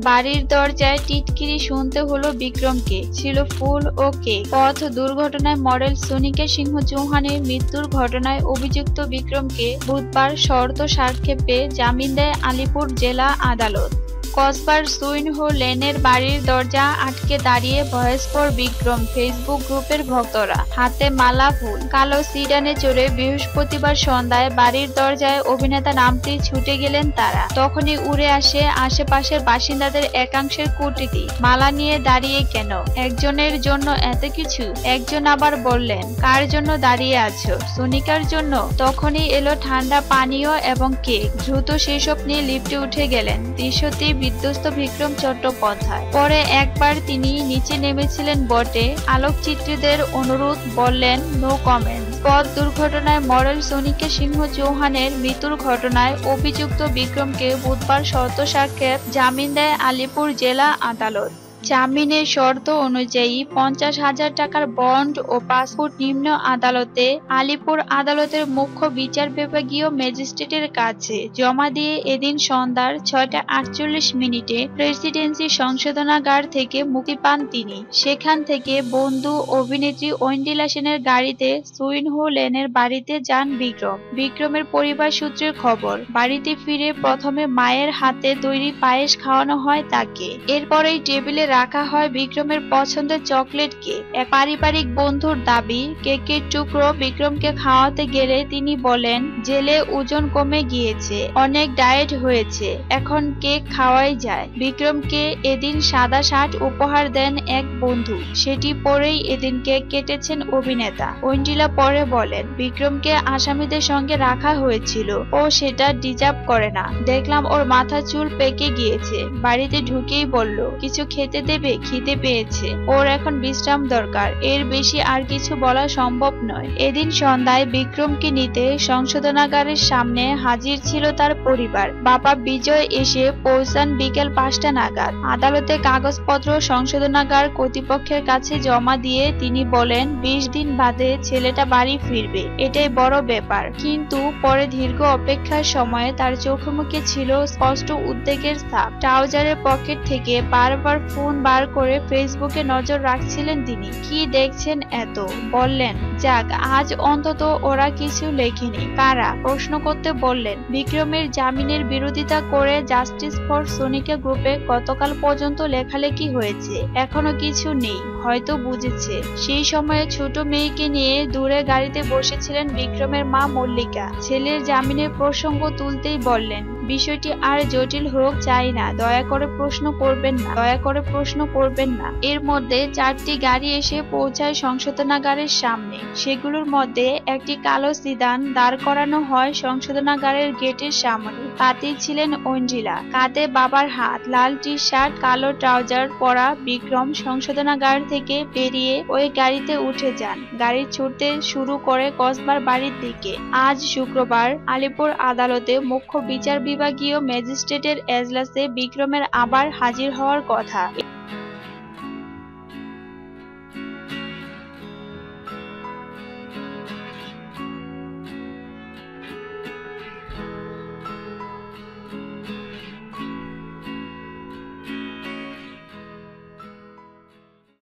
বাড়ির দরজায় টিটকিরি শুনতে হলো বিক্রমকে। ছিল ফুল ও কেক। পথ দুর্ঘটনায় মডেল সোনিকা সিংহ চৌহানের মৃত্যুর ঘটনায় অভিযুক্ত বিক্রমকে বুধবার শর্ত সাপেক্ষে জামিন দেয় আলিপুর জেলা আদালত। কসবার সুইনহো লেনের বাড়ির দরজা আটকে দাঁড়িয়ে ভয়েসপর বিক্রম ফেসবুক গ্রুপের ভক্তরা। হাতে মালা ফুল, কালো সিডানে চড়ে বৃহস্পতিবার সন্ধ্যায় বাড়ির দরজায় অভিনেতা নামতেই ছুটে গেলেন তারা। তখনই উড়ে আসে আশেপাশের বাসিন্দাদের একাংশের কূটনীতি। মালা নিয়ে দাঁড়িয়ে কেন? একজনের জন্য এত কিছু? একজন আবার বললেন, কার জন্য দাঁড়িয়ে আছো? সোনিকার জন্য। তখনই এলো ঠান্ডা পানীয় এবং কেক। দ্রুত সেসব নিয়ে লিফটে উঠে গেলেন দৃশ্যটি বিধ্বস্ত বিক্রম চট্টোপাধ্যায়। পরে একবার তিনি নিচে নেমেছিলেন বটে। আলোকচিত্রীদের অনুরোধ, বললেন নো কমেন্ট। পথ দুর্ঘটনায় মডেল সোনিকা সিংহ চৌহানের মৃত্যুর ঘটনায় অভিযুক্ত বিক্রমকে বুধবার শর্ত সাপেক্ষে জামিন দেয় আলিপুর জেলা আদালত। জামিনের শর্ত অনুযায়ী 50,000 টাকার বন্ড ও পাসপোর্ট নিম্ন আদালতে আলিপুর আদালতের মুখ্য বিচার বিভাগীয় ম্যাজিস্ট্রেটের কাছে জমা দিয়ে এদিন সন্ধ্যার 6:48 প্রেসিডেন্সি সংশোধনাগার থেকে মুক্তি পান তিনি। সেখান থেকে বন্ধু অভিনেত্রী ঐন্দ্রিলা সেনের গাড়িতে সুইনহো লেনের বাড়িতে যান বিক্রম। বিক্রমের পরিবার সূত্রের খবর, বাড়িতে ফিরে প্রথমে মায়ের হাতে তৈরি পায়েস খাওয়ানো হয় তাকে। এরপরেই টেবিলে রাখা হয় বিক্রমের পছন্দের চকলেট কেক। এক পারিবারিক বন্ধুর দাবি, কেকের টুকরো বিক্রমকে খাওয়াতে গেলে তিনি বলেন, জেলে ওজন কমে গিয়েছে, অনেক ডায়েট হয়েছে, এখন কেক খাওয়াই যায়। বিক্রমকে এদিন সাদা শার্ট উপহার দেন এক বন্ধু। সেটি পরেই এদিন কেক কেটেছেন অভিনেতা। ঐন্দ্রিলা পরে বলেন, বিক্রমকে আসামিদের সঙ্গে রাখা হয়েছিল, ও সেটা ডিজার্ভ করে না। দেখলাম ওর মাথা চুল পেকে গিয়েছে। বাড়িতে ঢুকেই বলল, কিছু খেতে দেবে, খিদে পেয়েছে, ওর এখন বিশ্রাম দরকার। এর বেশি আর কিছু বলা সম্ভব নয়। এদিন সন্ধ্যায় বিক্রমকে নিতে সংশোধনাগারের সামনে হাজির ছিল তার পরিবার। বাবা বিজয় এসে পৌঁছান বিকেল 5টা নাগাদ। আদালতে কাগজপত্র সংশোধনাগার কর্তৃপক্ষের কাছে জমা দিয়ে তিনি বলেন, 20 দিন বাদে ছেলেটা বাড়ি ফিরবে, এটাই বড় ব্যাপার। কিন্তু পরে দীর্ঘ অপেক্ষার সময়ে তার চোখে মুখে ছিল স্পষ্ট উদ্বেগের ছাপ। ট্রাউজারের পকেট থেকে বারবার ফোন বার করে ফেসবুকে নজর রাখছিলেন তিনি। কি দেখছেন এত? বললেন, যাক, আজ অন্তত ওরা কিছু লেখেনি। কারা? প্রশ্ন করতে বললেন। বিক্রমের জামিনের বিরোধিতা করে জাস্টিস ফর সোনিকা গ্রুপে গতকাল পর্যন্ত লেখালেখি হয়েছে, এখনো কিছু নেই, হয়তো বুঝেছে। সেই সময়ে ছোট মেয়েকে নিয়ে দূরে গাড়িতে বসেছিলেন বিক্রমের মা মল্লিকা। ছেলের জামিনের প্রসঙ্গ তুলতেই বললেন, বিষয়টি আর জটিল হোক চাই না, দয়া করে প্রশ্ন করবেন না, দয়া করে প্রশ্ন করবেন না। এর মধ্যে 4টি গাড়ি এসে পৌঁছায় সংশোধনাগারের সামনে। সেগুলোর মধ্যে একটি কালো সিদান দাঁড় করানো হয় সংশোধনাগারের গেটের সামনে। তাতেই ছিলেন ঐন্দ্রিলা। কাঁধে বাবার হাত। লাল টি শার্ট, কালো ট্রাউজার পরা বিক্রম সংশোধনাগার থেকে বেরিয়ে ওই গাড়িতে উঠে যান। গাড়ি ছুটতে শুরু করে কসবার বাড়ির দিকে। আজ শুক্রবার আলিপুর আদালতে মুখ্য বিচার বিভাগীয় ম্যাজিস্ট্রেটের এজলাসে বিক্রমের আবার হাজির হওয়ার কথা।